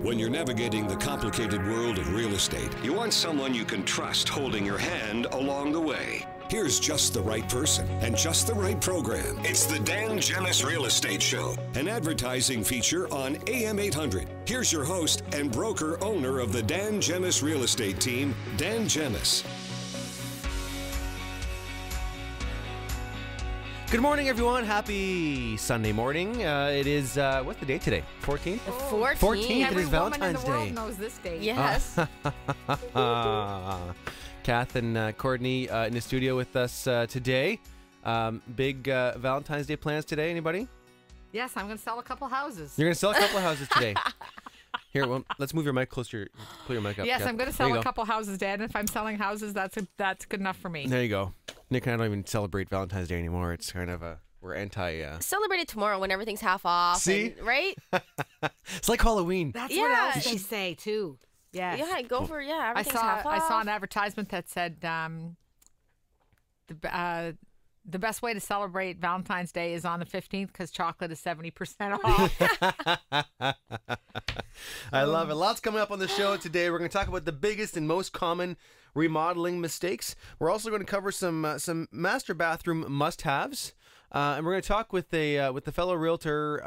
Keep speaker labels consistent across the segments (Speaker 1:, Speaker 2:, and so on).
Speaker 1: When you're navigating the complicated world of real estate, you want someone you can trust holding your hand along the way. Here's just the right person and just the right program. It's the Dan Gemus Real Estate Show, an advertising feature on AM 800. Here's your host and broker owner of the Dan Gemus Real Estate team, Dan Gemus.
Speaker 2: Good morning, everyone. Happy Sunday morning. It is, what's the date today? 14th? 14th. It is Valentine's Day.
Speaker 3: Every woman in the world knows this date.
Speaker 4: Yes.
Speaker 2: Kath and Courtney in the studio with us today. Big Valentine's Day plans today, anybody?
Speaker 3: Yes, I'm going to sell a couple houses.
Speaker 2: You're going to sell a couple of houses today. Here, well, let's move your mic closer. Put your mic up.
Speaker 3: Yes,
Speaker 2: Kath.
Speaker 3: I'm going to sell a couple houses, Dad. And if I'm selling houses, that's good enough for me.
Speaker 2: There you go. Nick and I don't even celebrate Valentine's Day anymore. It's kind of we're anti...
Speaker 4: Celebrate it tomorrow when everything's half off.
Speaker 2: See?
Speaker 4: And, right?
Speaker 2: It's like Halloween.
Speaker 3: That's what else they say, too. Yes.
Speaker 4: Yeah, go for, everything's half off.
Speaker 3: I saw an advertisement that said the best way to celebrate Valentine's Day is on the 15th because chocolate is 70% off.
Speaker 2: I love it. Lots coming up on the show today. We're going to talk about the biggest and most common remodeling mistakes. We're also going to cover some master bathroom must-haves. And we're going to talk with the fellow realtor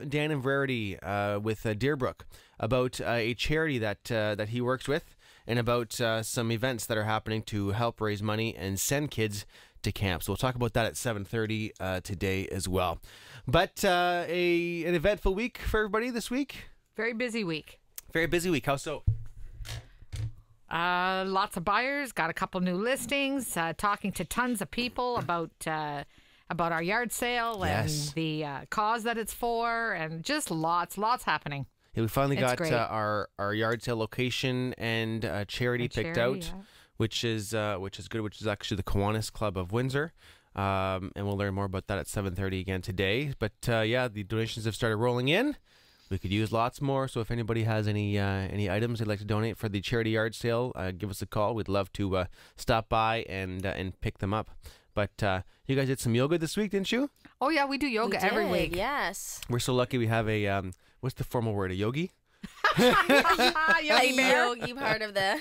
Speaker 2: Dan and Verity with Deerbrook about a charity that he works with and about some events that are happening to help raise money and send kids to camp. So we'll talk about that at 7:30 today as well. But an eventful week for everybody this week.
Speaker 3: Very busy week.
Speaker 2: Very busy week. How so?
Speaker 3: Lots of buyers. Got a couple new listings. Talking to tons of people about our yard sale and the cause that it's for, and just lots happening.
Speaker 2: Yeah, we finally got our yard sale location and charity picked out. Yeah. Which is good, which is actually the Kiwanis Club of Windsor. And we'll learn more about that at 7:30 again today. But the donations have started rolling in. We could use lots more. So if anybody has any items they'd like to donate for the charity yard sale, give us a call. We'd love to stop by and pick them up. But you guys did some yoga this week, didn't you?
Speaker 3: Oh yeah, we do yoga every week.
Speaker 4: Yes.
Speaker 2: We're so lucky we have a what's the formal word? A yogi?
Speaker 4: Yogi part of the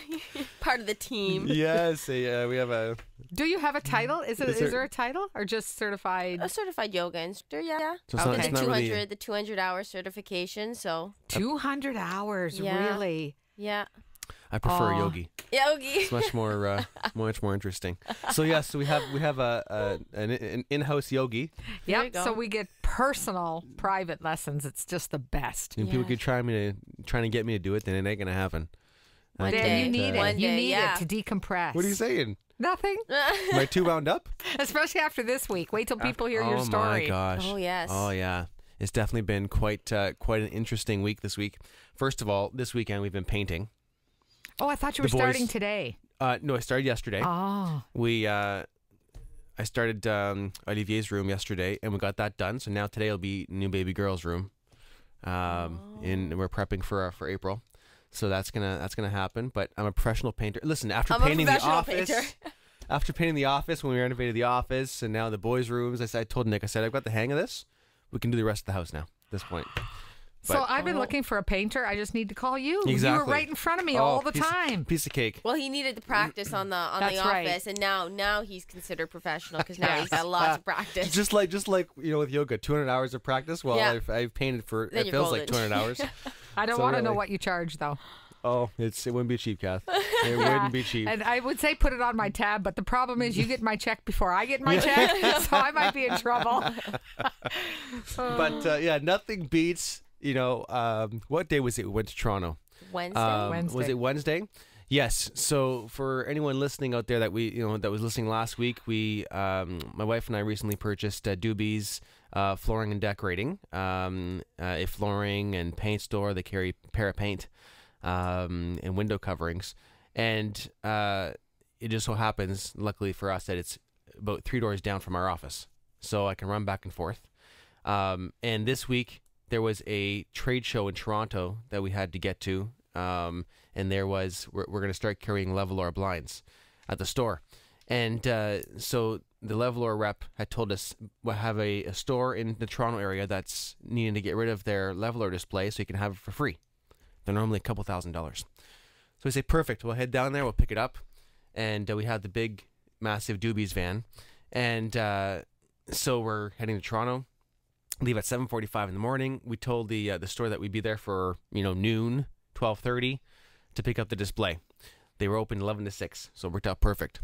Speaker 4: team.
Speaker 2: Yes, we have a.
Speaker 3: Do you have a title? Is there a title or just certified?
Speaker 4: A certified yoga instructor, yeah.
Speaker 2: So it's not really...
Speaker 4: the 200-hour certification. So
Speaker 3: 200 hours, really?
Speaker 4: Yeah.
Speaker 2: I prefer yogi.
Speaker 4: Yogi.
Speaker 2: It's much more interesting. So yes, we have an in-house yogi.
Speaker 3: Yep. So we get personal, private lessons. It's just the best.
Speaker 2: And people keep trying to get me to do it, then it ain't gonna happen.
Speaker 3: One day you need it. You need it to decompress.
Speaker 2: What are you saying?
Speaker 3: Nothing.
Speaker 2: Am I too wound up?
Speaker 3: Especially after this week. Wait till people hear your story.
Speaker 2: Oh my gosh.
Speaker 4: Oh yes.
Speaker 2: Oh yeah. It's definitely been quite an interesting week this week. First of all, this weekend we've been painting.
Speaker 3: Oh, I thought you were starting today.
Speaker 2: No, I started yesterday.
Speaker 3: Oh.
Speaker 2: I started Olivier's room yesterday, and we got that done. So now today will be new baby girl's room. And we're prepping for April. So that's gonna happen. But I'm a professional painter. Listen, after painting the office, when we renovated the office, and now the boys' rooms, I told Nick, I've got the hang of this. We can do the rest of the house now. At this point.
Speaker 3: So I've been looking for a painter. I just need to call you.
Speaker 2: Exactly.
Speaker 3: You were right in front of me all the time.
Speaker 2: Piece of cake.
Speaker 4: Well, he needed the practice on the office, and now he's considered professional because now he's got lots of practice.
Speaker 2: Just like with yoga, 200 hours of practice. Well, I've painted for it feels like 200 hours.
Speaker 3: I don't want to know what you charge though.
Speaker 2: Oh, it wouldn't be cheap, Kath. It wouldn't be cheap.
Speaker 3: And I would say put it on my tab, but the problem is you get my check before I get my check, so I might be in trouble.
Speaker 2: But nothing beats. What day was it? We went to Toronto.
Speaker 4: Wednesday.
Speaker 2: Was it Wednesday? Yes. So for anyone listening out there that that was listening last week, my wife and I recently purchased Doobie's Flooring and Decorating, a flooring and paint store. They carry Parapaint and window coverings, and it just so happens, luckily for us, that it's about 3 doors down from our office, so I can run back and forth. And this week there was a trade show in Toronto that we had to get to, and we're going to start carrying Levolor blinds at the store. And so the Levolor rep had told us we'll have a store in the Toronto area that's needing to get rid of their Levolor display so you can have it for free. They're normally a couple $1,000s. So we say, perfect. We'll head down there. We'll pick it up. And we had the big, massive Doobies van. And so we're heading to Toronto. Leave at 7:45 in the morning. We told the store that we'd be there for, noon, 12:30 to pick up the display. They were open 11 to 6, so it worked out perfect.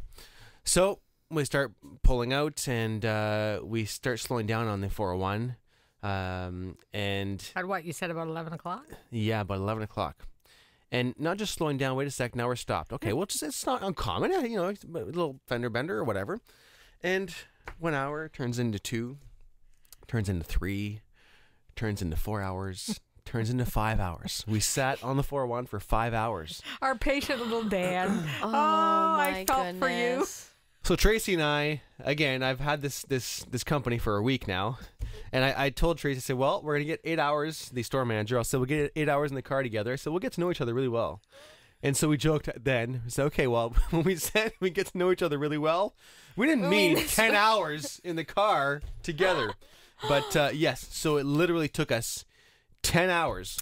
Speaker 2: So we start pulling out, and we start slowing down on the 401. And
Speaker 3: At what, you said about 11 o'clock?
Speaker 2: yeah, about 11 o'clock. And not just slowing down, wait a sec, now we're stopped. Okay, well, it's not uncommon, a little fender bender or whatever. And 1 hour turns into 2, turns into 3, turns into 4 hours, turns into 5 hours. We sat on the 401 for 5 hours.
Speaker 3: Our patient little Dan.
Speaker 4: Oh,
Speaker 3: I felt
Speaker 4: goodness.
Speaker 3: for you.
Speaker 2: So Tracy and I, again, I've had this company for a week now, and I told Tracy, I said, well, we're going to get 8 hours, the store manager. I said, we'll get 8 hours in the car together. I said, we'll get to know each other really well. And so we joked then. We said, okay, well, when we said we get to know each other really well, we didn't mean 10 hours in the car together. But yes, so it literally took us 10 hours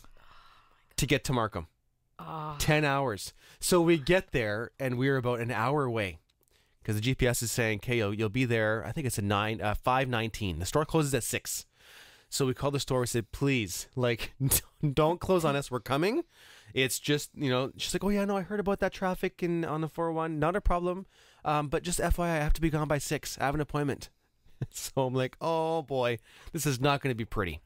Speaker 2: to get to Markham. 10 hours. So we get there, and we're about an hour away. Because the GPS is saying, okay, you'll be there, I think it's at 5:19. The store closes at 6. So we called the store. We said, please, don't close on us. We're coming. It's just, she's like, oh, yeah, no, I heard about that traffic on the 401. Not a problem. But just FYI, I have to be gone by 6. I have an appointment. So I'm like, oh, boy, this is not going to be pretty.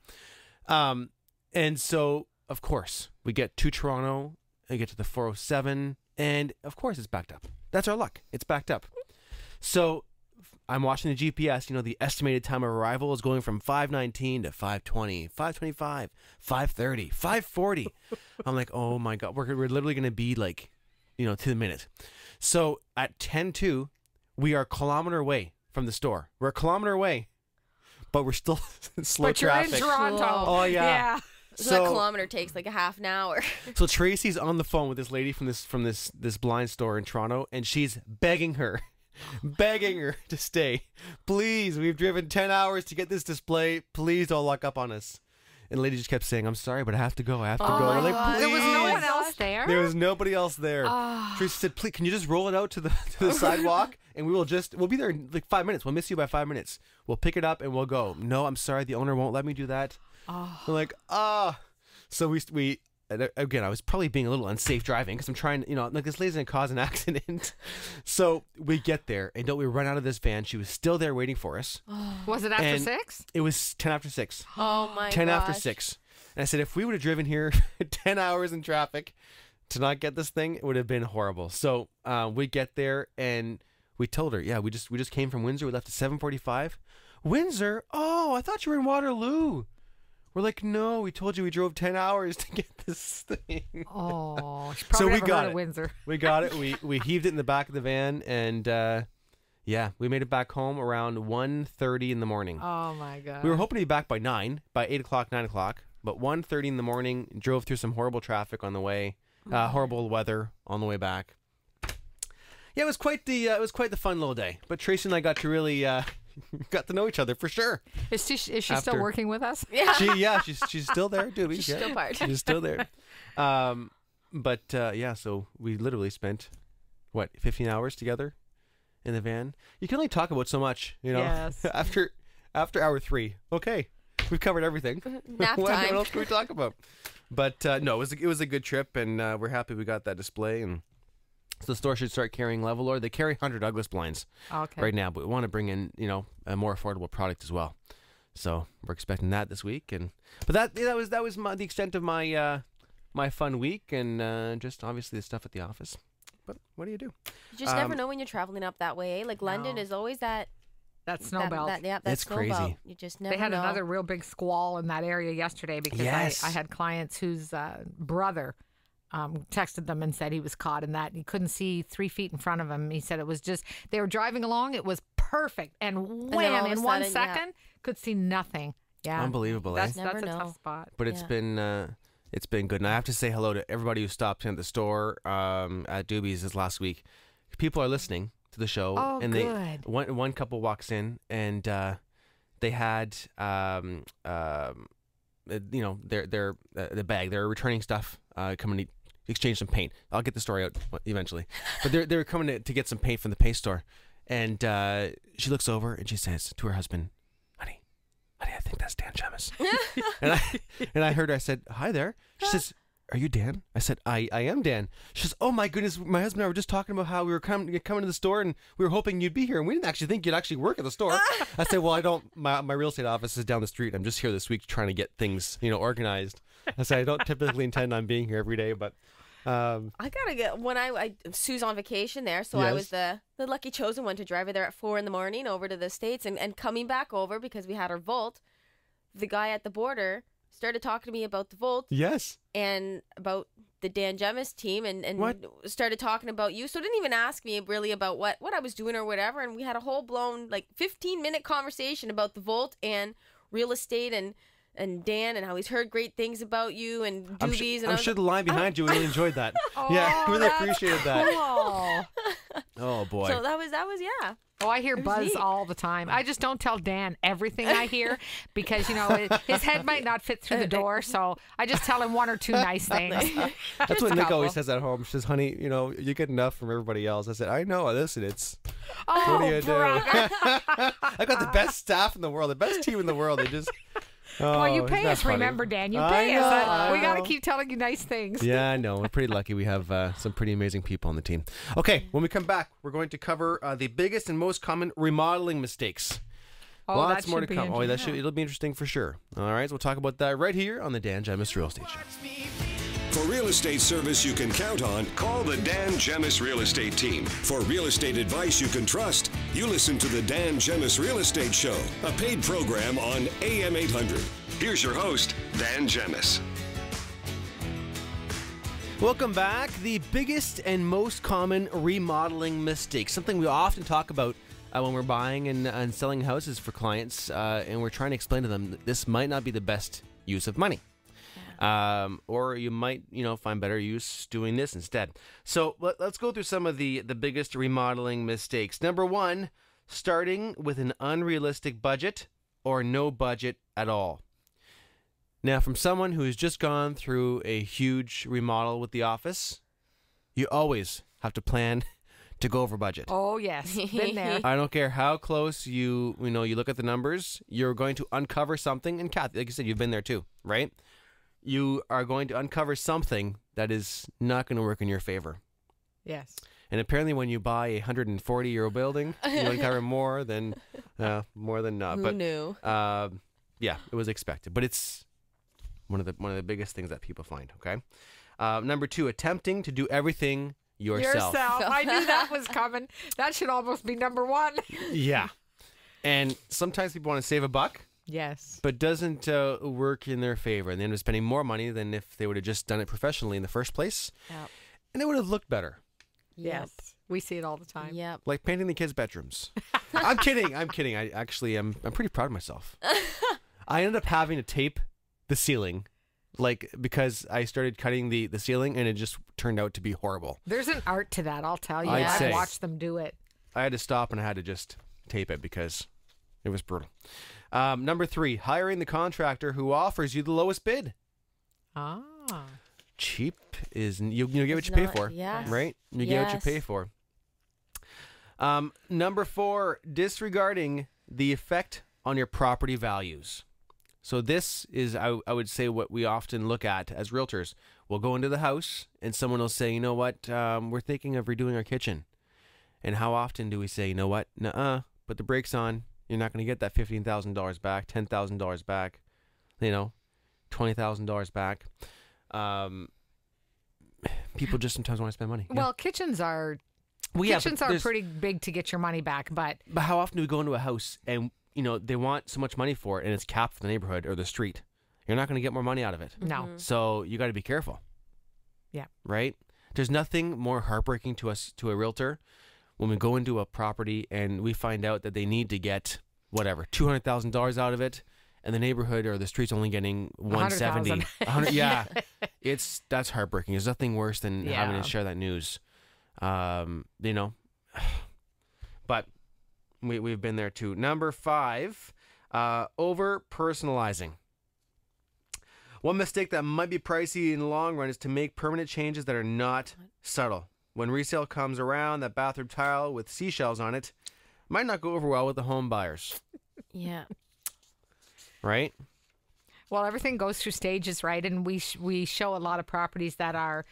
Speaker 2: And so, of course, we get to Toronto. I get to the 407. And, of course, it's backed up. That's our luck. It's backed up. So I'm watching the GPS. The estimated time of arrival is going from 5:19 to 5:20, 5:25, 5:30, 5:40. I'm like, oh, my God. We're literally going to be to the minute. So at 10:02, we are a kilometer away from the store. We're a kilometer away, but we're still slow traffic.
Speaker 3: But you're in Toronto.
Speaker 2: Oh, yeah.
Speaker 4: So that kilometer takes like a half an hour.
Speaker 2: So Tracy's on the phone with this lady from this blind store in Toronto, and she's begging her to stay. Please, we've driven 10 hours to get this display. Please don't lock up on us. And the lady just kept saying, I'm sorry, but I have to go. I have to go. We're like, please.
Speaker 3: There was no one else there?
Speaker 2: There was nobody else there. Tracy said, please, can you just roll it out to the sidewalk? And we'll be there in 5 minutes. We'll miss you by 5 minutes. We'll pick it up and we'll go. No, I'm sorry. The owner won't let me do that. We're like, So we again, I was probably being a little unsafe driving because I'm trying, this lady's going to cause an accident. So we get there, and don't we run out of this van? She was still there waiting for us.
Speaker 3: Was it after 6?
Speaker 2: It was 10 after 6.
Speaker 4: Oh, my
Speaker 2: 10
Speaker 4: gosh.
Speaker 2: after 6. And I said, if we would have driven here 10 hours in traffic to not get this thing, it would have been horrible. So we get there, and we told her, yeah, we just came from Windsor. We left at 7:45. Windsor? Oh, I thought you were in Waterloo. We're like, no, we told you we drove 10 hours to get this thing.
Speaker 3: Oh, she probably never heard of Windsor.
Speaker 2: We got it. We heaved it in the back of the van, and we made it back home around 1:30 in the morning.
Speaker 3: Oh, my God.
Speaker 2: We were hoping to be back by 9 o'clock, 9 o'clock, but 1:30 in the morning, drove through some horrible traffic on the way, horrible weather on the way back. Yeah, it was quite the fun little day. But Tracy and I got to really got to know each other for sure.
Speaker 3: Is she still working with us?
Speaker 4: Yeah.
Speaker 2: She's still there, Doobie.
Speaker 4: She's still part.
Speaker 2: She's still there. So we literally spent 15 hours together in the van. You can only talk about so much,
Speaker 3: Yes.
Speaker 2: after hour 3. Okay, we've covered everything.
Speaker 4: Nap
Speaker 2: What
Speaker 4: time.
Speaker 2: else can we talk about? But no, it was a good trip, and we're happy we got that display. And so the store should start carrying Levelor. They carry Hunter Douglas blinds right now, but we want to bring in a more affordable product as well. So we're expecting that this week. But that was the extent of my my fun week, and just obviously the stuff at the office. But what do you do?
Speaker 4: You just never know when you're traveling up that way. Like London is always that
Speaker 3: snow belt.
Speaker 4: That's
Speaker 2: snow crazy.
Speaker 4: Belt. You just never
Speaker 3: They had
Speaker 4: know.
Speaker 3: another real big squall in that area yesterday because I had clients whose brother texted them and said he was caught in that. He couldn't see 3 feet in front of him. He said it was just, they were driving along. It was perfect. And wham, in 1 second, could see nothing. Yeah.
Speaker 2: Unbelievable.
Speaker 3: That's
Speaker 4: Never
Speaker 3: a
Speaker 4: know.
Speaker 3: tough spot.
Speaker 2: But it's been good. And I have to say hello to everybody who stopped in at the store at Doobie's this last week. People are listening to the show.
Speaker 3: Oh,
Speaker 2: and
Speaker 3: good.
Speaker 2: One couple walks in, and they had the bag. They're returning stuff coming to exchange some paint. I'll get the story out eventually. But they were coming to get some paint from the paint store. And she looks over and she says to her husband, honey, I think that's Dan Gemus. and I heard her, I said, hi there. She says, are you Dan? I said, I am Dan. She says, oh my goodness, my husband and I were just talking about how we were coming to the store and we were hoping you'd be here and we didn't actually think you'd actually work at the store. I said, well, I don't, my real estate office is down the street. I'm just here this week trying to get things, organized. I said, I don't typically intend on being here every day, but
Speaker 4: I gotta get Sue's on vacation there, so yes. I was the lucky chosen one to drive her there at 4 a.m. over to the States, and coming back over because we had our Volt. The guy at the border started talking to me about the Volt,
Speaker 2: yes, and
Speaker 4: about the Dan Gemus team, and started talking about you. So didn't even ask me really about what I was doing or whatever, and we had a whole blown 15-minute conversation about the Volt and real estate and Dan and how he's heard great things about you and Doobies.
Speaker 2: I'm sure the line behind you really enjoyed that. Yeah, really appreciated that. Cool. Oh boy.
Speaker 4: So that was yeah.
Speaker 3: Oh, I hear buzz neat. All the time. I just don't tell Dan everything I hear because his head might not fit through the door. So I just tell him one or two nice things.
Speaker 2: That's what Nick always says at home. She says, "Honey, you get enough from everybody else." I said, "I know. Listen, it's what do you do? I got the best staff in the world, the best team in the world. They just." Oh,
Speaker 3: well, you pay us, funny. Remember, Dan. You pay us. We got to keep telling you nice things.
Speaker 2: Yeah, I know. We're pretty lucky. We have some pretty amazing people on the team. Okay, when we come back, we're going to cover the biggest and most common remodeling mistakes.
Speaker 3: Oh,
Speaker 2: lots more to come. Oh, it'll be interesting for sure. All right, so we'll talk about that right here on the Dan Gemus Real Estate Show.
Speaker 1: For real estate service you can count on, call the Dan Gemus Real Estate Team. For real estate advice you can trust, you listen to the Dan Gemus Real Estate Show, a paid program on AM 800. Here's your host, Dan Gemus.
Speaker 2: Welcome back. The biggest and most common remodeling mistake, something we often talk about when we're buying and selling houses for clients, and we're trying to explain to them that this might not be the best use of money. Or you might, find better use doing this instead. So let's go through some of the biggest remodeling mistakes. Number one, starting with an unrealistic budget or no budget at all. Now, from someone who's just gone through a huge remodel with the office, you always have to plan to go over budget.
Speaker 3: Oh, yes. Been there.
Speaker 2: I don't care how close you look at the numbers, you're going to uncover something. And Kathy, like you said, you've been there too, right? You are going to uncover something that is not going to work in your favor.
Speaker 3: Yes.
Speaker 2: And apparently when you buy a 140-year-old building, you uncover more than not.
Speaker 4: Who knew?
Speaker 2: Yeah, it was expected. But it's one of the biggest things that people find, okay? Number two, attempting to do everything yourself.
Speaker 3: I knew that was coming. That should almost be number one.
Speaker 2: Yeah. And sometimes people want to save a buck.
Speaker 3: Yes.
Speaker 2: But doesn't work in their favor. And they end up spending more money than if they would have just done it professionally in the first place. Yep. And it would have looked better.
Speaker 3: Yes. We see it all the time.
Speaker 4: Yep.
Speaker 2: Like painting the kids' bedrooms. I'm kidding. I'm pretty proud of myself. I ended up having to tape the ceiling, because I started cutting the ceiling and it just turned out to be horrible.
Speaker 3: There's an art to that, I'll tell you. I've watched them do it.
Speaker 2: I had to stop and I had to just tape it because it was brutal. Number three, hiring the contractor who offers you the lowest bid.
Speaker 3: Ah.
Speaker 2: Cheap is, you get what you pay for,
Speaker 4: yes.
Speaker 2: right? You get what you pay for. Number four, disregarding the effect on your property values. So this is, I would say, what we often look at as realtors. We'll go into the house and someone will say, you know what, we're thinking of redoing our kitchen. And how often do we say, you know what, nuh-uh, put the brakes on. You're not going to get that $15,000 back, $10,000 back, $20,000 back. People just sometimes want to spend money.
Speaker 3: Well, kitchens are pretty big to get your money back, but
Speaker 2: how often do we go into a house and they want so much money for it and it's capped for the neighborhood or the street? You're not going to get more money out of it.
Speaker 3: No. Mm-hmm.
Speaker 2: So you got to be careful.
Speaker 3: Yeah.
Speaker 2: Right? There's nothing more heartbreaking to a realtor when we go into a property and we find out that they need to get whatever $200,000 out of it, and the neighborhood or the street's only getting 170. 100. Yeah, that's heartbreaking. There's nothing worse than having to share that news. But we've been there too. Number five, over personalizing. One mistake that might be pricey in the long run is to make permanent changes that are not subtle. When resale comes around, that bathroom tile with seashells on it might not go over well with the home buyers.
Speaker 4: Yeah.
Speaker 2: Right?
Speaker 3: Well, everything goes through stages, right? And we show a lot of properties that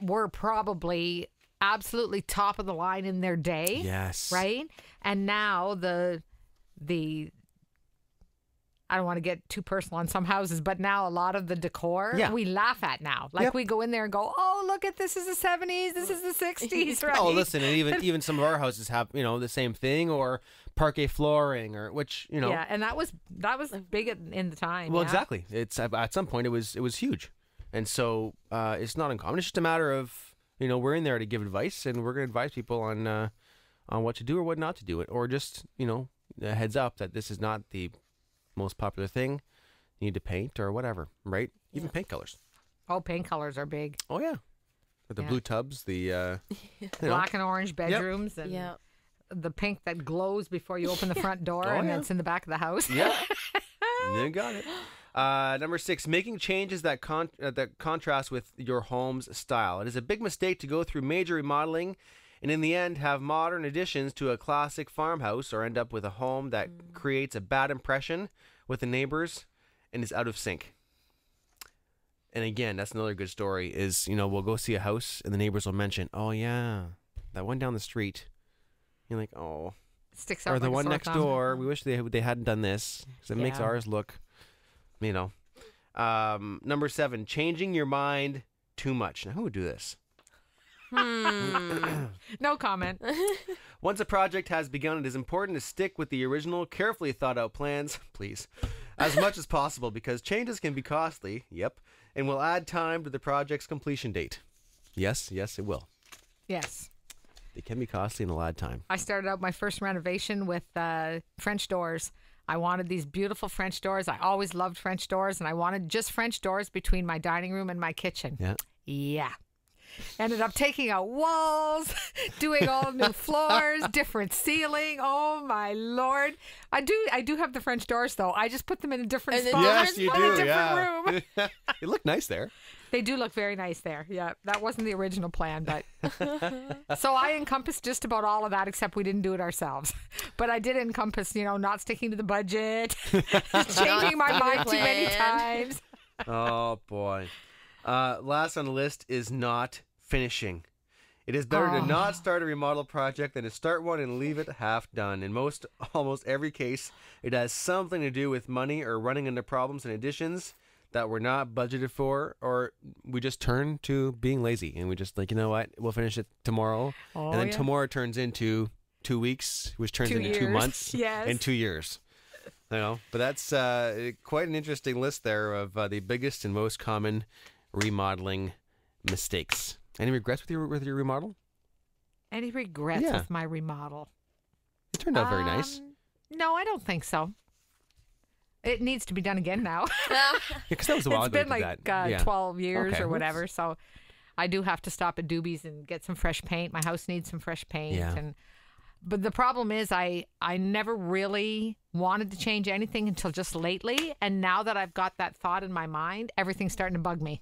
Speaker 3: were probably absolutely top of the line in their day.
Speaker 2: Yes.
Speaker 3: Right? And now the I don't want to get too personal on some houses, but now a lot of the decor we laugh at now. Like we go in there and go, oh, look at this is the 70s, this is the 60s, right?
Speaker 2: Oh, listen, and even some of our houses have, the same thing, or parquet flooring, or which,
Speaker 3: Yeah, and that was big in the time.
Speaker 2: Well, exactly. It's at some point it was huge. And so it's not uncommon. It's just a matter of, we're in there to give advice, and we're going to advise people on what to do or what not to do, or just, a heads up that this is not the most popular thing you need to paint or whatever, right? Even paint colors.
Speaker 3: Oh, paint colors are big.
Speaker 2: Oh, yeah. With the blue tubs, the
Speaker 3: black and orange bedrooms, and the pink that glows before you open the front door, and it's in the back of the house.
Speaker 2: Yeah. You got it. Number 6, making changes that contrast with your home's style. It is a big mistake to go through major remodeling and in the end have modern additions to a classic farmhouse, or end up with a home that creates a bad impression with the neighbors and is out of sync. And again, that's another good story is, we'll go see a house and the neighbors will mention, oh yeah, that one down the street. You're like, oh.
Speaker 3: Sticks out
Speaker 2: or the
Speaker 3: like
Speaker 2: one next
Speaker 3: thumb.
Speaker 2: door. We wish they hadn't done this, because it makes ours look, Number 7, changing your mind too much. Now, who would do this?
Speaker 3: No comment.
Speaker 2: Once a project has begun, it is important to stick with the original, carefully thought out plans, please, as much as possible, because changes can be costly, and will add time to the project's completion date. Yes, it will.
Speaker 3: Yes.
Speaker 2: They can be costly and will add time.
Speaker 3: I started out my first renovation with French doors. I wanted these beautiful French doors. I always loved French doors, and I wanted just French doors between my dining room and my kitchen. Yeah. Ended up taking out walls, doing all new floors, different ceiling. Oh my Lord! I do have the French doors though. I just put them in a different spot.
Speaker 2: Yes, you do.
Speaker 3: In a different room.
Speaker 2: They look nice there.
Speaker 3: They do look very nice there. Yeah, that wasn't the original plan, but so I encompassed just about all of that, except we didn't do it ourselves. But I did encompass, not sticking to the budget, changing my mind too many times.
Speaker 2: Oh boy. Last on the list is not finishing. It is better to not start a remodel project than to start one and leave it half done. In almost every case, it has something to do with money or running into problems and additions that were not budgeted for, or we just turn to being lazy and we just like, you know what, we'll finish it tomorrow. And then tomorrow turns into 2 weeks, which turns into 2 months and 2 years. But that's quite an interesting list there of the biggest and most common remodeling mistakes. Any regrets with your remodel?
Speaker 3: Any regrets with my remodel?
Speaker 2: It turned out very nice.
Speaker 3: No, I don't think so. It needs to be done again now.
Speaker 2: Because that was a while ago.
Speaker 3: It's been like 12 years or whatever. So I do have to stop at Doobie's and get some fresh paint. My house needs some fresh paint.
Speaker 2: Yeah.
Speaker 3: But the problem is I never really wanted to change anything until just lately. And now that I've got that thought in my mind, everything's starting to bug me.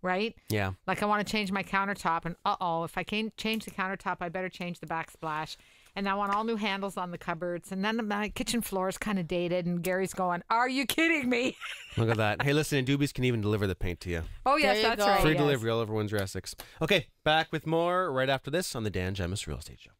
Speaker 3: Right?
Speaker 2: Yeah.
Speaker 3: Like I want to change my countertop, and if I can't change the countertop, I better change the backsplash. And I want all new handles on the cupboards. And then my kitchen floor is kind of dated. And Gary's going, are you kidding me?
Speaker 2: Look at that. Hey, listen, Doobie's can even deliver the paint to you.
Speaker 3: Oh, yes, that's right.
Speaker 2: Free delivery all over Windsor, Essex. Okay, back with more right after this on the Dan Gemus Real Estate Show.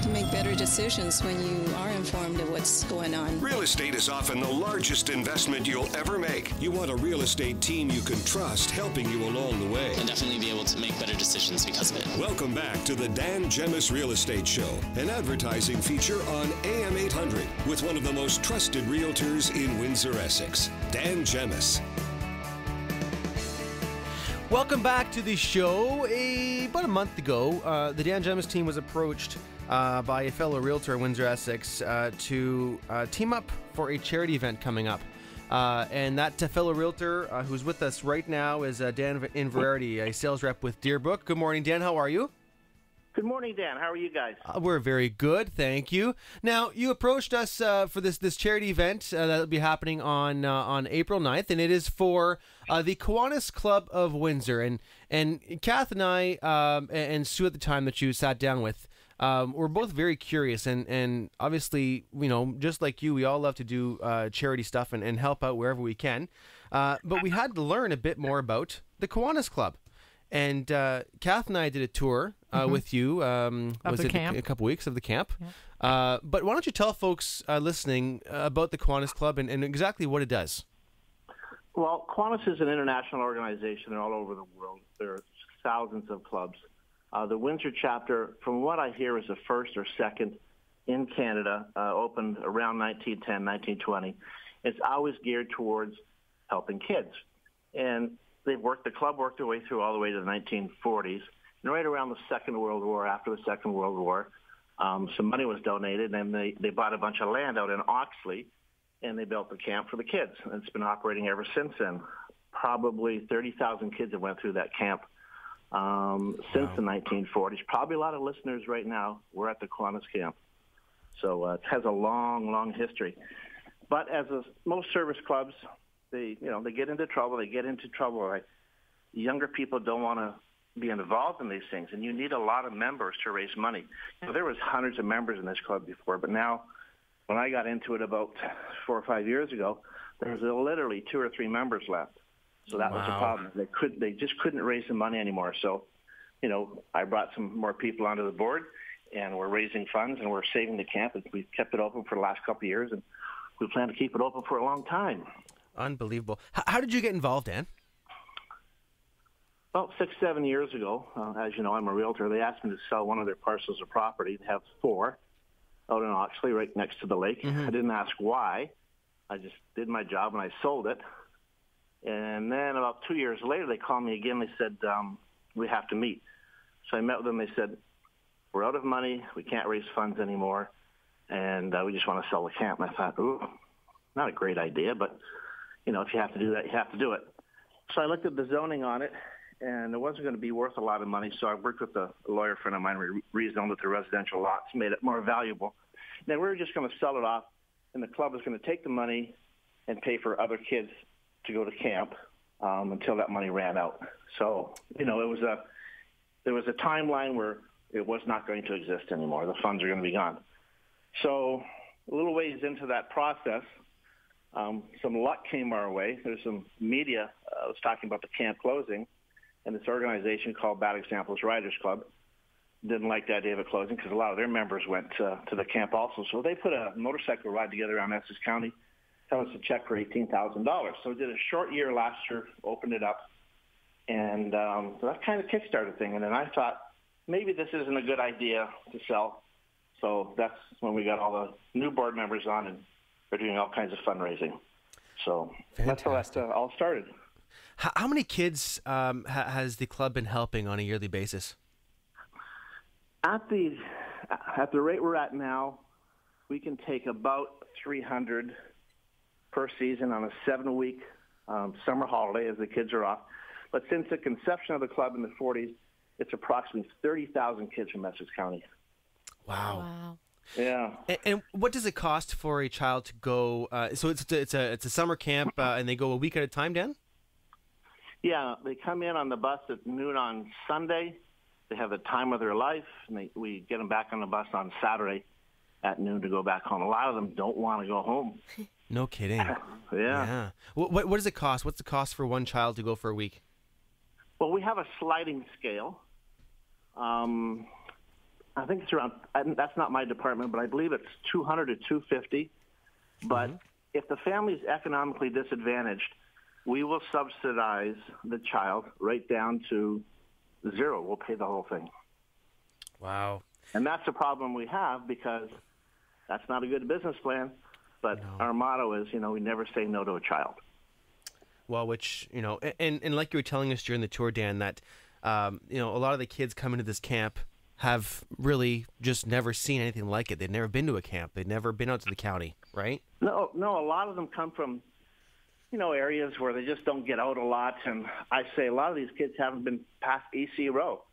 Speaker 5: To make better decisions when you are informed of what's going on.
Speaker 1: Real estate is often the largest investment you'll ever make. You want a real estate team you can trust helping you along the way.
Speaker 6: And definitely be able to make better decisions because of it.
Speaker 1: Welcome back to the Dan Gemus Real Estate Show, an advertising feature on AM 800 with one of the most trusted realtors in Windsor, Essex, Dan Gemus.
Speaker 2: Welcome back to the show. About a month ago, the Dan Gemus team was approached by a fellow realtor in Windsor, Essex to team up for a charity event coming up. And that fellow realtor who's with us right now is Dan Inverarity, a sales rep with Deerbrook. Good morning, Dan. How are you?
Speaker 7: Good morning, Dan. How are you guys?
Speaker 2: We're very good, thank you. Now, you approached us for this charity event that will be happening on April 9th, and it is for the Kiwanis Club of Windsor. And Kath and I and Sue at the time that you sat down with, we're both very curious, and obviously, just like you, we all love to do charity stuff and help out wherever we can. But we had to learn a bit more about the Kiwanis Club. And Kath and I did a tour with you. Was it
Speaker 3: camp.
Speaker 2: A couple weeks of the camp?
Speaker 3: Yeah.
Speaker 2: But why don't you tell folks listening about the Kiwanis Club and exactly what it does?
Speaker 7: Well, Kiwanis is an international organization. They're all over the world. There are thousands of clubs. The Windsor chapter, from what I hear, is the first or second in Canada, opened around 1910, 1920. It's always geared towards helping kids. And the club worked their way through all the way to the 1940s. And right around the Second World War, after the Second World War, some money was donated, and they bought a bunch of land out in Oxley, and they built the camp for the kids. And it's been operating ever since then. Probably 30,000 kids have went through that camp since the 1940s. Probably a lot of listeners right now were at the Kiwanis camp. So it has a long, long history. But as most service clubs, they get into trouble. Right? Younger people don't want to be involved in these things, and you need a lot of members to raise money. There was hundreds of members in this club before, but now, when I got into it about 4 or 5 years ago, there was literally 2 or 3 members left. So that was the problem. They just couldn't raise the money anymore. So, I brought some more people onto the board, and we're raising funds, and we're saving the camp. And we've kept it open for the last couple of years, and we plan to keep it open for a long time.
Speaker 2: Unbelievable. How did you get involved, Dan?
Speaker 7: About 6-7 years ago, as you know, I'm a realtor. They asked me to sell one of their parcels of property. They have 4 out in Oxley, right next to the lake. Mm-hmm. I didn't ask why. I just did my job, and I sold it. And then about 2 years later, they called me again. They said, we have to meet. So I met with them. They said, we're out of money. We can't raise funds anymore, and we just want to sell the camp. And I thought, ooh, not a great idea, but if you have to do that, you have to do it. So I looked at the zoning on it, and it wasn't going to be worth a lot of money. So I worked with a lawyer friend of mine. We rezoned it to residential lots, made it more valuable. And then we were just going to sell it off, and the club was going to take the money and pay for other kids to go to camp until that money ran out. So, there was a timeline where it was not going to exist anymore. The funds are going to be gone. So a little ways into that process, some luck came our way. There's some media was talking about the camp closing, and this organization called Bad Examples Riders Club didn't like the idea of it closing because a lot of their members went to the camp also. So they put a motorcycle ride together around Essex County, tell us a check for $18,000. So we did a short year last year, opened it up, and so that kind of kickstarted thing. And then I thought, maybe this isn't a good idea to sell. So that's when we got all the new board members on, and they're doing all kinds of fundraising. So That's how that all started.
Speaker 2: How many kids has the club been helping on a yearly basis?
Speaker 7: At the rate we're at now, we can take about 300 per season on a 7-week summer holiday as the kids are off. But since the conception of the club in the 40s, it's approximately 30,000 kids from Essex County.
Speaker 2: Wow.
Speaker 7: Yeah.
Speaker 2: And what does it cost for a child to go? So it's a summer camp, and they go a week at a time, Dan?
Speaker 7: Yeah, they come in on the bus at noon on Sunday. They have the time of their life, and we get them back on the bus on Saturday at noon to go back home. A lot of them don't want to go home.
Speaker 2: No kidding.
Speaker 7: Yeah.
Speaker 2: What does it cost? What's the cost for one child to go for a week?
Speaker 7: Well, we have a sliding scale. I think it's around, that's not my department, but I believe it's $200 to $250. But if the family is economically disadvantaged, we will subsidize the child right down to $0. We'll pay the whole thing.
Speaker 2: Wow.
Speaker 7: And that's the problem we have, because that's not a good business plan. But our motto is, we never say no to a child.
Speaker 2: Well, which, and like you were telling us during the tour, Dan, that, a lot of the kids coming to this camp have really just never seen anything like it. They've never been to a camp. They've never been out to the county, right?
Speaker 7: No, a lot of them come from, areas where they just don't get out a lot. And I say a lot of these kids haven't been past EC Row.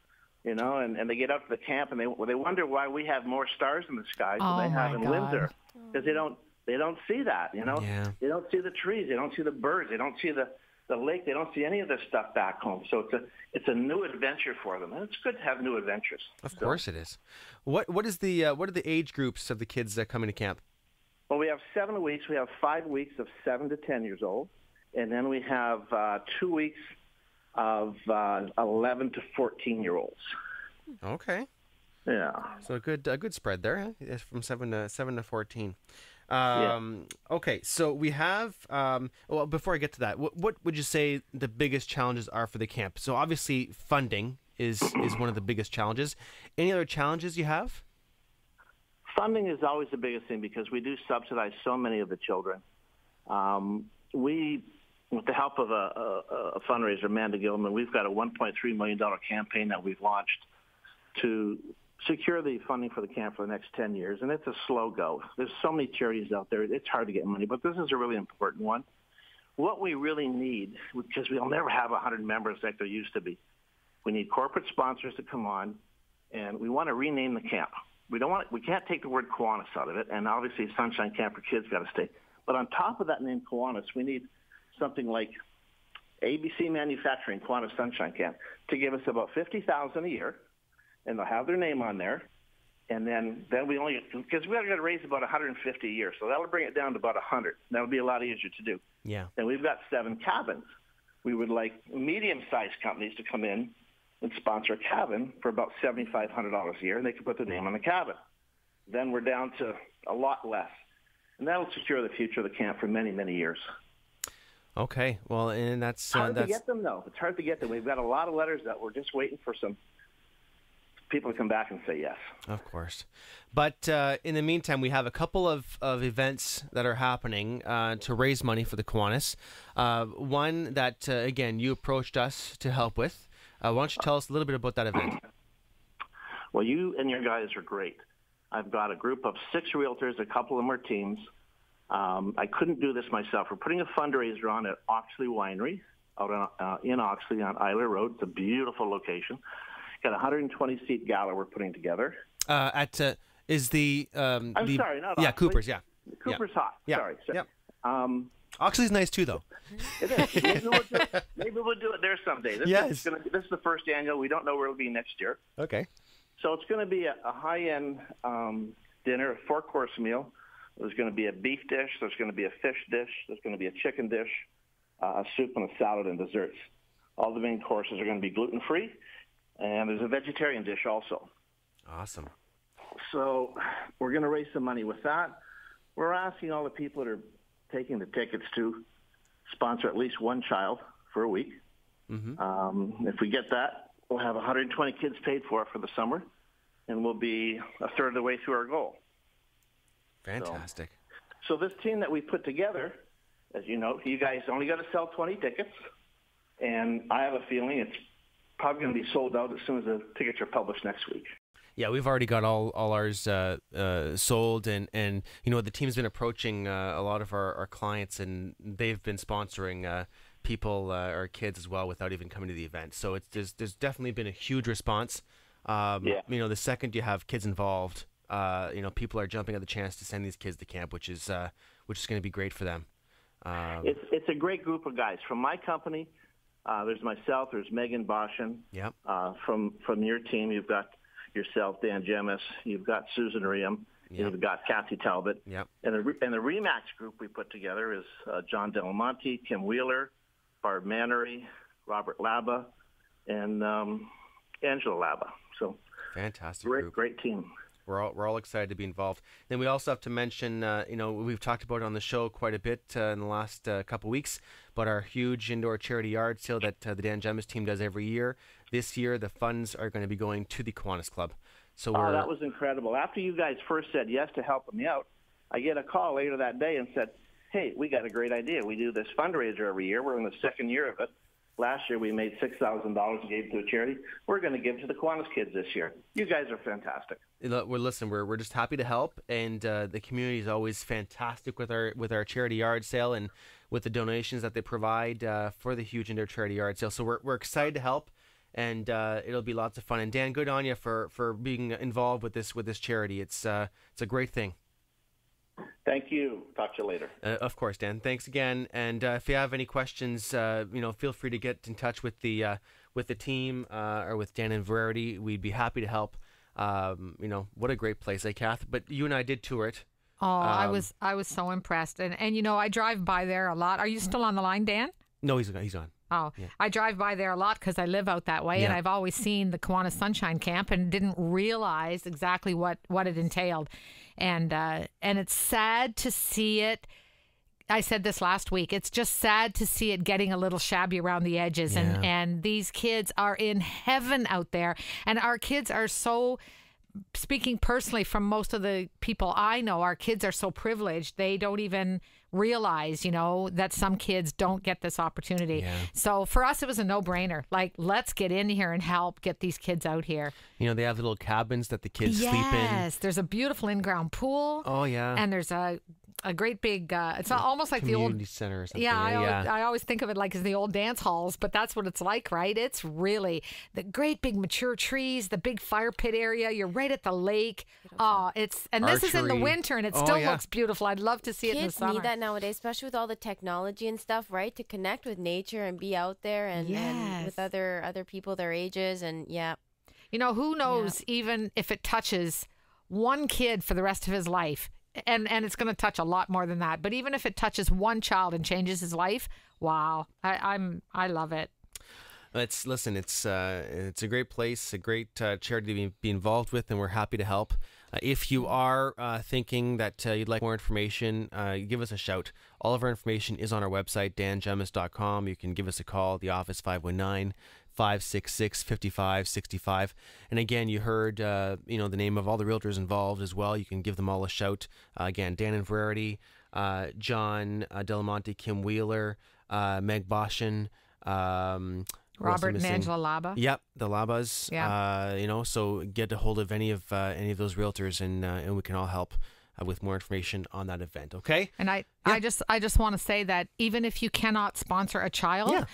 Speaker 7: and they get out to the camp and they wonder why we have more stars in the sky than they have in Windsor, because they don't see that,
Speaker 2: Yeah.
Speaker 7: They don't see the trees, they don't see the birds, they don't see the lake, they don't see any of this stuff back home. So it's a new adventure for them, and it's good to have new adventures.
Speaker 2: Of course it is. What are the age groups of the kids that come into camp?
Speaker 7: Well, we have 7 weeks. We have 5 weeks of 7 to 10 years old, and then we have 2 weeks of 11 to 14-year-olds.
Speaker 2: Okay.
Speaker 7: Yeah.
Speaker 2: So a good spread there, huh? It's from 7 to 14.
Speaker 7: Yeah.
Speaker 2: Okay, so we have. Well, before I get to that, what would you say the biggest challenges are for the camp? So obviously, funding is one of the biggest challenges. Any other challenges you have?
Speaker 7: Funding is always the biggest thing because we do subsidize so many of the children. We, with the help of a fundraiser, Amanda Gilman, we've got a $1.3 million campaign that we've launched to secure the funding for the camp for the next 10 years, and it's a slow go. There's so many charities out there. It's hard to get money, but this is a really important one. What we really need, because we'll never have 100 members like there used to be, we need corporate sponsors to come on, and we want to rename the camp. We can't take the word Kiwanis out of it, and obviously Sunshine Camp for Kids got to stay. But on top of that name Kiwanis, we need something like ABC Manufacturing Kiwanis Sunshine Camp to give us about $50,000 a year, and they'll have their name on there. And then we only, because we got to raise about 150 a year, so that'll bring it down to about 100. That'll be a lot easier to do.
Speaker 2: Yeah.
Speaker 7: And we've got 7 cabins. We would like medium-sized companies to come in and sponsor a cabin for about $7,500 a year, and they can put their name on the cabin. Then we're down to a lot less. And that'll secure the future of the camp for many, many years.
Speaker 2: Okay. Well, and that's
Speaker 7: hard to get them, though. It's hard to get them. We've got a lot of letters that we're just waiting for some people to come back and say yes.
Speaker 2: Of course. But in the meantime, we have a couple of events that are happening to raise money for the Kiwanis. One that, again, you approached us to help with. Why don't you tell us a little bit about that event?
Speaker 7: Well, you and your guys are great. I've got a group of 6 realtors. A couple of them are teams. I couldn't do this myself. We're putting a fundraiser on at Oxley Winery out in Oxley on Isler Road. It's a beautiful location. Got a 120-seat gala we're putting together.
Speaker 2: Is the
Speaker 7: I'm sorry, not
Speaker 2: yeah,
Speaker 7: Oxley.
Speaker 2: Cooper's, yeah.
Speaker 7: Cooper's hot.
Speaker 2: Yeah.
Speaker 7: Sorry.
Speaker 2: Yeah. Oxley's nice too, though.
Speaker 7: It is. Maybe we'll do it there someday. This is the first annual. We don't know where it'll be next year.
Speaker 2: Okay.
Speaker 7: So it's going to be a high-end dinner, a 4-course meal. There's going to be a beef dish. There's going to be a fish dish. There's going to be a chicken dish, a soup, and a salad and desserts. All the main courses are going to be gluten-free, and there's a vegetarian dish also.
Speaker 2: Awesome.
Speaker 7: So we're going to raise some money with that. We're asking all the people that are taking the tickets to sponsor at least one child for a week. Mm-hmm. If we get that, we'll have 120 kids paid for the summer, and we'll be a third of the way through our goal.
Speaker 2: Fantastic.
Speaker 7: So this team that we put together, as you know, you guys only got to sell 20 tickets, and I have a feeling it's probably going to be sold out as soon as the tickets are published next week.
Speaker 2: Yeah, we've already got all ours sold, and you know the team's been approaching a lot of our clients, and they've been sponsoring people or kids as well without even coming to the event. So there's definitely been a huge response. You know, the second you have kids involved, you know, people are jumping at the chance to send these kids to camp, which is going to be great for them.
Speaker 7: It's a great group of guys from my company. There's myself. There's Megan Boshin.
Speaker 2: Yep.
Speaker 7: From your team, you've got yourself, Dan Gemus. You've got Susan Riem.
Speaker 2: Yep.
Speaker 7: You've got Kathy Talbot.
Speaker 2: Yep.
Speaker 7: And the Remax group we put together is John Del Monte, Kim Wheeler, Barb Mannery, Robert Laba, and Angela Laba. So
Speaker 2: fantastic group.
Speaker 7: Great team.
Speaker 2: We're all excited to be involved. Then we also have to mention, you know, we've talked about it on the show quite a bit in the last couple weeks, but our huge indoor charity yard sale that the Dan Gemus team does every year. This year, the funds are going to be going to the Kiwanis Club. So
Speaker 7: that was incredible. After you guys first said yes to helping me out, I get a call later that day and said, hey, we got a great idea. We do this fundraiser every year. We're in the second year of it. Last year, we made $6,000 and gave to a charity. We're going to give to the Kiwanis kids this year. You guys are fantastic.
Speaker 2: Listen, we're just happy to help, and the community is always fantastic with our charity yard sale and with the donations that they provide for the huge indoor charity yard sale. So we're excited to help, and it'll be lots of fun. And Dan, good on you for being involved with this charity. It's a great thing.
Speaker 7: Thank you. Talk to you later.
Speaker 2: Of course, Dan. Thanks again. And if you have any questions, feel free to get in touch with the team or with Dan and Verity. We'd be happy to help. What a great place, Kath? But you and I did tour it.
Speaker 3: Oh, I was so impressed. And I drive by there a lot. Are you still on the line, Dan?
Speaker 2: No, he's on.
Speaker 3: Oh, yeah. I drive by there a lot because I live out that way, and I've always seen the Kiwanis Sunshine Camp and didn't realize exactly what it entailed. And it's sad to see it. I said this last week. It's just sad to see it getting a little shabby around the edges.
Speaker 2: Yeah.
Speaker 3: And these kids are in heaven out there. And our kids are so, speaking personally from most of the people I know, our kids are so privileged. They don't even realize, that some kids don't get this opportunity.
Speaker 2: Yeah.
Speaker 3: So for us, it was a no-brainer. Like, let's get in here and help get these kids out here.
Speaker 2: They have little cabins that the kids sleep in.
Speaker 3: Yes, there's a beautiful in-ground pool.
Speaker 2: Oh, yeah.
Speaker 3: And there's a great big, it's almost like the old
Speaker 2: community center or something.
Speaker 3: Yeah, I always think of it like as the old dance halls, but that's what it's like, right? It's really the great big mature trees, the big fire pit area. You're right at the lake. This is in the winter, and it still looks beautiful. I'd love to see it in the summer.
Speaker 4: Kids need that nowadays, especially with all the technology and stuff, right? To connect with nature and be out there and with other people their ages, and
Speaker 3: who knows? Even if it touches one kid for the rest of his life. And it's going to touch a lot more than that. But even if it touches one child and changes his life, wow, I love it.
Speaker 2: It's a great place, a great charity to be involved with, and we're happy to help. If you are thinking that you'd like more information, give us a shout. All of our information is on our website, dangemus.com. You can give us a call, the office 519-566-5565. And again, you heard the name of all the realtors involved as well. You can give them all a shout. Again, Dan and Verity, John Delamonte, Kim Wheeler, Meg Boshin,
Speaker 3: Robert and Angela Laba.
Speaker 2: Yep, the Labas.
Speaker 3: Yeah.
Speaker 2: So get a hold of any of those realtors, and we can all help with more information on that event. Okay.
Speaker 3: And I just want to say that even if you cannot sponsor a child,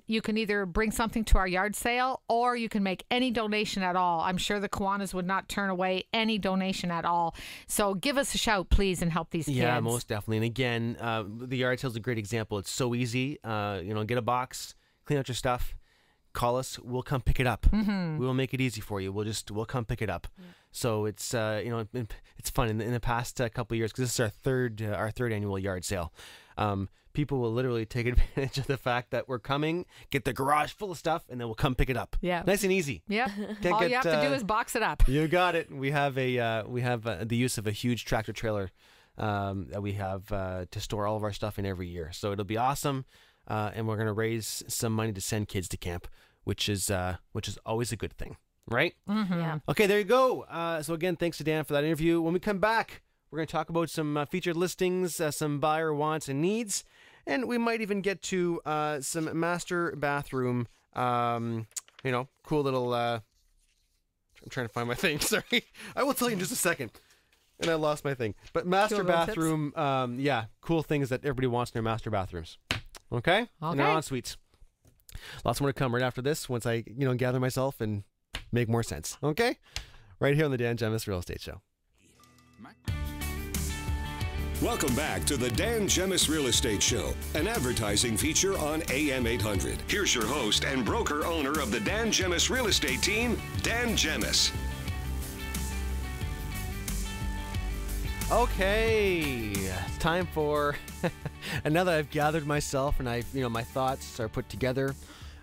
Speaker 3: you can either bring something to our yard sale, or you can make any donation at all. I'm sure the Kiwanis would not turn away any donation at all. So give us a shout, please, and help these kids.
Speaker 2: Yeah, most definitely. And again, the yard sale is a great example. It's so easy. Get a box. Clean out your stuff, call us, we'll come pick it up. Mm-hmm. We will make it easy for you. We'll come pick it up. Yeah. So it's it's fun. In the past couple of years, because this is our third annual yard sale, people will literally take advantage of the fact that we're coming, get the garage full of stuff, and then we'll come pick it up.
Speaker 3: Yeah,
Speaker 2: nice and easy.
Speaker 3: Yeah, all you have to do is box it up.
Speaker 2: You got it. We have the use of a huge tractor trailer that we have to store all of our stuff in every year. So it'll be awesome. And we're going to raise some money to send kids to camp, which is always a good thing, right?
Speaker 3: Mm-hmm. Yeah.
Speaker 2: Okay, there you go. So again, thanks to Dan for that interview. When we come back, we're going to talk about some featured listings, some buyer wants and needs, and we might even get to some master bathroom, cool little... I'm trying to find my thing. Sorry. I will tell you in just a second. And I lost my thing. But master bathroom, cool things that everybody wants in their master bathrooms. Okay? And their en-suites. Lots more to come right after this once I, gather myself and make more sense. Okay? Right here on the Dan Gemus Real Estate Show.
Speaker 1: Welcome back to the Dan Gemus Real Estate Show, an advertising feature on AM 800. Here's your host and broker-owner of the Dan Gemus Real Estate team, Dan Gemus.
Speaker 2: Okay, it's time for and now that I've gathered myself and my thoughts are put together,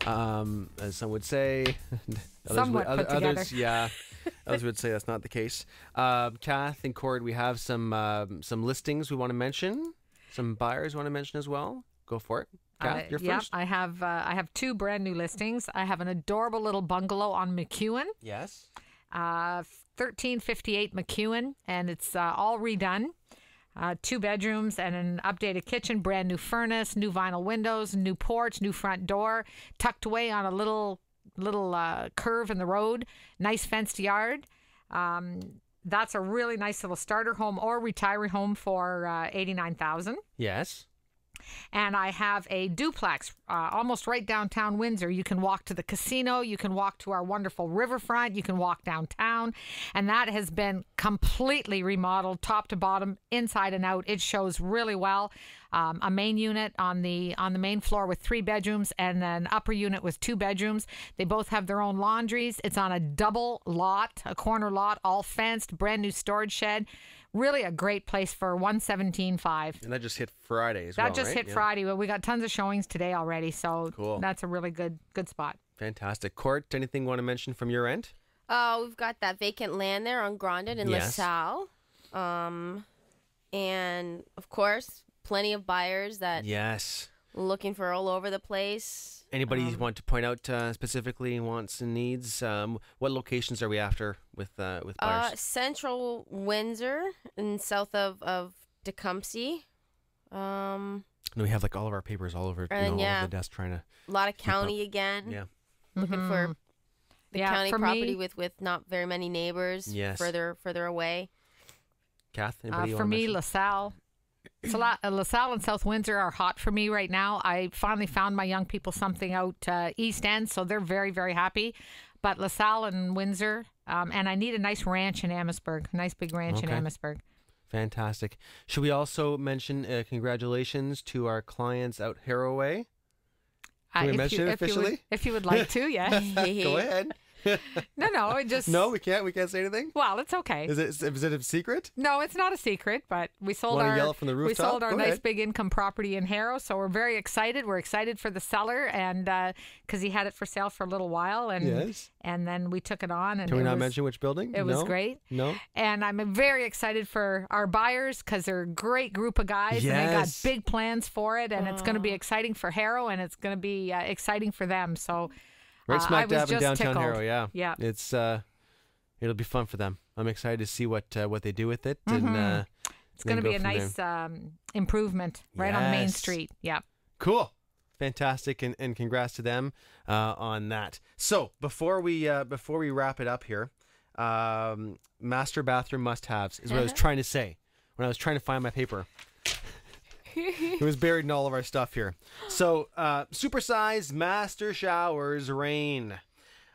Speaker 2: as some would say, others, yeah, others would say that's not the case. Kath and Cord, we have some listings we want to mention, some buyers we want to mention as well. Go for it. Kath, you're first.
Speaker 3: I have two brand new listings. I have an adorable little bungalow on McEwen.
Speaker 2: Yes.
Speaker 3: 1358 McEwen, and it's all redone. 2 bedrooms and an updated kitchen, brand new furnace, new vinyl windows, new porch, new front door, tucked away on a little curve in the road. Nice fenced yard. That's a really nice little starter home or retiree home for $89,000.
Speaker 2: Yes.
Speaker 3: And I have a duplex almost right downtown Windsor. You can walk to the casino. You can walk to our wonderful riverfront. You can walk downtown. And that has been completely remodeled top to bottom, inside and out. It shows really well. A main unit on the main floor with 3 bedrooms, and an upper unit with 2 bedrooms. They both have their own laundries. It's on a double lot, a corner lot, all fenced, brand new storage shed. Really a great place for $117,500.
Speaker 2: And that just hit Friday as well,
Speaker 3: That just hit Friday, but we got tons of showings today already, so
Speaker 2: cool.
Speaker 3: That's a really good spot.
Speaker 2: Fantastic. Court, anything you want to mention from your end?
Speaker 4: We've got that vacant land there on Grandin in LaSalle. And, of course, plenty of buyers that looking for all over the place.
Speaker 2: Anybody you want to point out specifically wants and needs? What locations are we after with buyers?
Speaker 4: Central Windsor and south of Tecumseh.
Speaker 2: And we have like all of our papers all over, all over the desk trying to.
Speaker 4: A lot of county again.
Speaker 2: Yeah.
Speaker 4: Looking for the county property with not very many neighbors.
Speaker 2: Yes.
Speaker 4: Further away.
Speaker 2: Kath, anybody
Speaker 3: for me, LaSalle. LaSalle and South Windsor are hot for me right now. I finally found my young people something out East End, so they're very, very happy. But LaSalle and Windsor, and I need a nice ranch in Amherstburg, a nice big ranch in Amherstburg.
Speaker 2: Fantastic. Should we also mention congratulations to our clients out Harroway? Can we mention it officially?
Speaker 3: If you would like to, yes.
Speaker 2: Go ahead.
Speaker 3: No, it just...
Speaker 2: No, we can't say anything?
Speaker 3: Well, it's okay.
Speaker 2: Is it a secret?
Speaker 3: No, it's not a secret, but we sold
Speaker 2: yell from the rooftop?
Speaker 3: We sold our
Speaker 2: Go
Speaker 3: nice
Speaker 2: ahead.
Speaker 3: big income property in Harrow, so we're very excited. We're excited for the seller, and because he had it for sale for a little while, and and then we took it on. And
Speaker 2: Can we not mention which building?
Speaker 3: It was great.
Speaker 2: No.
Speaker 3: And I'm very excited for our buyers because they're a great group of guys, and they got big plans for it, and it's going to be exciting for Harrow, and it's going to be exciting for them. So.
Speaker 2: Right smack dab in downtown
Speaker 3: tickled.
Speaker 2: Harrow,
Speaker 3: yeah.
Speaker 2: It's it'll be fun for them. I'm excited to see what they do with it, and
Speaker 3: it's going to be a nice improvement right on Main Street. Yeah,
Speaker 2: cool, fantastic, and congrats to them on that. So before we wrap it up here, master bathroom must-haves is what I was trying to say when I was trying to find my paper. It was buried in all of our stuff here. So, supersized master showers reign.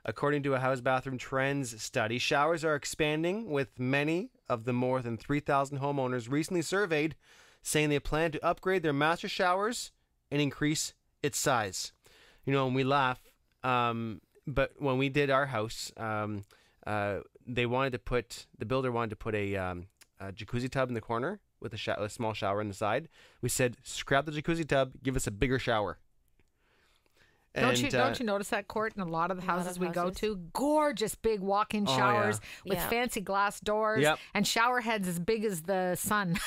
Speaker 2: According to a House Bathroom Trends study, showers are expanding, with many of the more than 3,000 homeowners recently surveyed saying they plan to upgrade their master showers and increase its size. You know, and we laugh, but when we did our house, the builder wanted to put a jacuzzi tub in the corner with a small shower on the side. We said, scrap the jacuzzi tub, give us a bigger shower.
Speaker 3: Don't you notice that, Court, in a lot of the houses we go to? Gorgeous big walk-in showers with fancy glass doors and shower heads as big as the sun.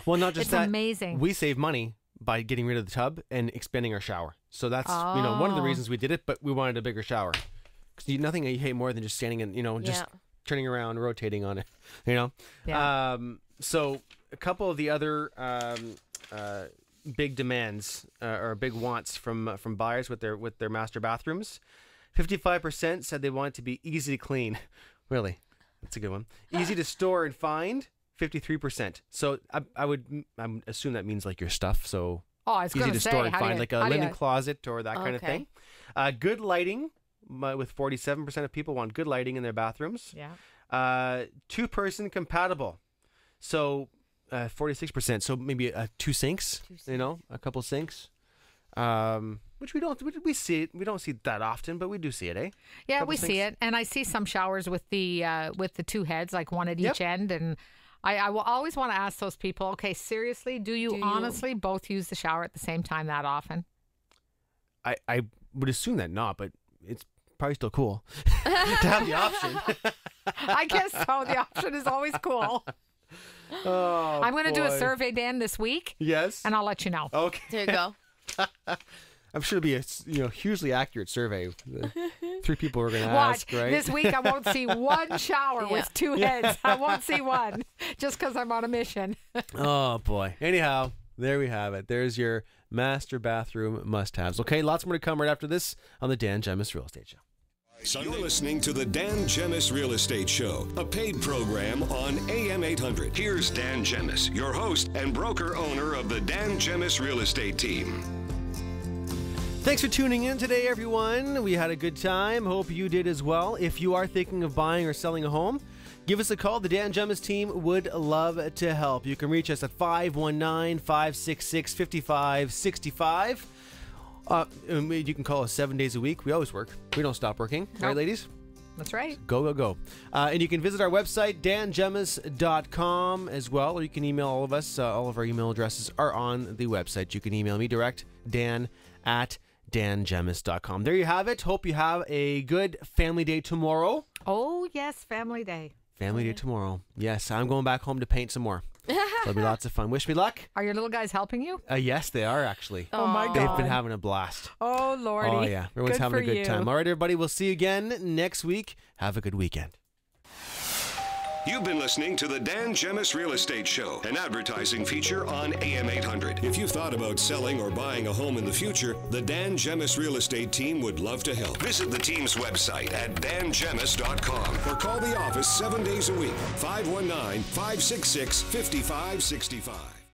Speaker 2: Well, not just that.
Speaker 3: It's amazing.
Speaker 2: We save money by getting rid of the tub and expanding our shower. So that's one of the reasons we did it, but we wanted a bigger shower. Because nothing you hate more than just standing and, just turning around, rotating on it,
Speaker 3: Yeah.
Speaker 2: So a couple of the other big demands or big wants from buyers with their master bathrooms. 55% said they want it to be easy to clean. Really, that's a good one. Easy to store and find. 53%. So I would assume that means like your stuff. So
Speaker 3: easy
Speaker 2: to store and find, like a linen closet or that kind of thing. Good lighting. With 47% of people want good lighting in their bathrooms.
Speaker 3: Yeah.
Speaker 2: 2-person compatible. So 46%. So maybe 2 sinks. A couple sinks. Which we don't see it that often, but we do see it, eh?
Speaker 3: Yeah, we see it, and I see some showers with the 2 heads, like one at each end, and I will always want to ask those people, okay, seriously, do you honestly both use the shower at the same time that often?
Speaker 2: I would assume that not, but it's probably still cool to have the option.
Speaker 3: I guess so. The option is always cool. I'm going to do a survey, Dan, this week.
Speaker 2: Yes.
Speaker 3: And I'll let you know.
Speaker 2: Okay.
Speaker 4: There you go.
Speaker 2: I'm sure it'll be a hugely accurate survey. 3 people are going to
Speaker 3: Watch,
Speaker 2: ask, right?
Speaker 3: This week I won't see one shower with 2 heads. I won't see one just because I'm on a mission.
Speaker 2: Oh, boy. Anyhow, there we have it. There's your master bathroom must-haves. Okay, lots more to come right after this on the Dan Gemus Real Estate Show.
Speaker 1: You're listening to the Dan Gemus Real Estate Show, a paid program on AM 800. Here's Dan Gemus, your host and broker-owner of the Dan Gemus Real Estate Team.
Speaker 2: Thanks for tuning in today, everyone. We had a good time. Hope you did as well. If you are thinking of buying or selling a home, give us a call. The Dan Gemus team would love to help. You can reach us at 519-566-5565. You can call us 7 days a week. We always work. We don't stop working. Nope. Right, ladies?
Speaker 3: That's right.
Speaker 2: Go, go, go. And you can visit our website, dangemus.com as well, or you can email all of us. All of our email addresses are on the website. You can email me direct, dan@dangemus.com. There you have it. Hope you have a good family day tomorrow.
Speaker 3: Oh, yes, family day.
Speaker 2: Family day tomorrow. Yes, I'm going back home to paint some more. It'll be lots of fun. Wish me luck.
Speaker 3: Are your little guys helping you?
Speaker 2: Yes, they are actually.
Speaker 3: Oh my God.
Speaker 2: They've been having a blast.
Speaker 3: Oh, Lordy.
Speaker 2: Oh, yeah. Everyone's having a good time. All right, everybody. We'll see you again next week. Have a good weekend.
Speaker 1: You've been listening to the Dan Gemus Real Estate Show, an advertising feature on AM 800. If you've thought about selling or buying a home in the future, the Dan Gemus Real Estate Team would love to help. Visit the team's website at dangemus.com or call the office 7 days a week, 519-566-5565.